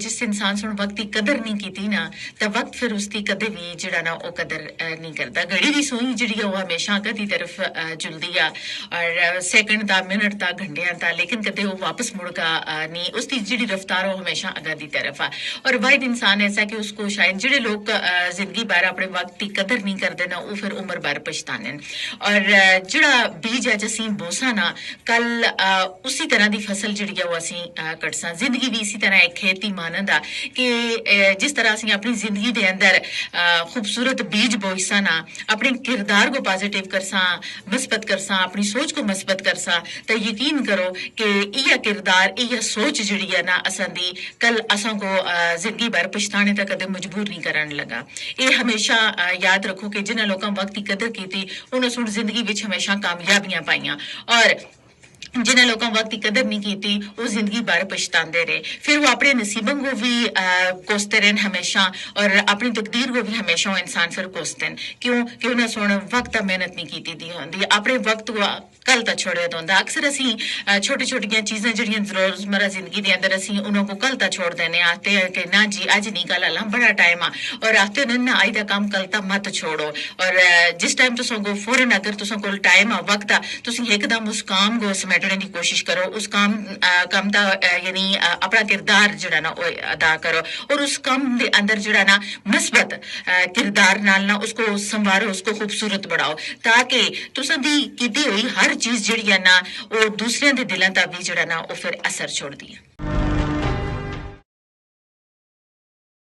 जिस इंसान सुन वक्त की कदर नहीं की ना तो वक्त फिर उसकी कदे भी जड़ा ना वो कदर नहीं करता घड़ी की सूई जी वो हमेशा अगर की तरफ जुलती आ और सेकंड दा मिनट दा घंटिया दा लेकिन कदे वो वापस मुड़का नहीं उसकी जी रफ्तार वो हमेशा अगर की तरफ आ और वाहिद इंसान ऐसा कि उसको शायद जेडे लोग जिंदगी भर अपने वक्त की कदर नहीं करते ना वो फिर उम्र भर पछताने और जड़ा बीज है जसी बोसा ना कल उसी तरह की फसल जी वो असी कटसा जिंदगी भी इसी तरह एक खेती मानंद आ कि जिस तरह असं अपनी जिंदगी के अंदर खूबसूरत बीज बोईसा ना अपने किरदार को पॉजिटिव करसा मस्बत करसा अपनी सोच को मस्बत करसा तो यकीन करो कि यह किरदार यह सोच जी है ना असंदी कल असों को जिंदगी भर पछताने तक कदे मजबूर नहीं करन लगा ये हमेशा याद रखो कि जिन्हें लोगों वक्त की कदर की थी उन्हें सुन जिंदगी विच हमेशा कामयाबियां पाइयां और जिन्हें लोगों वक्त की कदर नहीं की थी वो जिंदगी भर पछताते रहे फिर वो अपने नसीबों को भी कोसते रहे हमेशा और अपनी तकदीर को भी हमेशा वो इंसान फिर कोसते हैं क्यों कि उन्हें सुन वक्त मेहनत नहीं की दी होंगी अपने वक्त को कल तक छोड़े होंगे अक्सर असी छोटी छोटिया चीज़ें जड़ियां रोजमर्रा जिंदगी के अंदर असी उन्होंने कल तक छोड़ देने आते हैं कि ना जी अज नहीं कल आला बड़ा टाइम आ और आते हैं ना अज का काम कल तक मत छोड़ो और जिस टाइम तुसों को फौरन अगर तुसों को टाइम आ वक्त आ तुम एकदम उस काम को समेटने की कोशिश करो उस काम का यानी अपना किरदार जड़ा ना अदा करो और उस काम के अंदर जड़ा ना मस्बत किरदार नाल ना उसको संवारो उसको खूबसूरत बढ़ाओ ताकि तुसां दी कीती हुई हर चीज जड़ी है ना वो दूसरियां दे दिलां दा भी जड़ा ना वो फिर असर छोड़दी है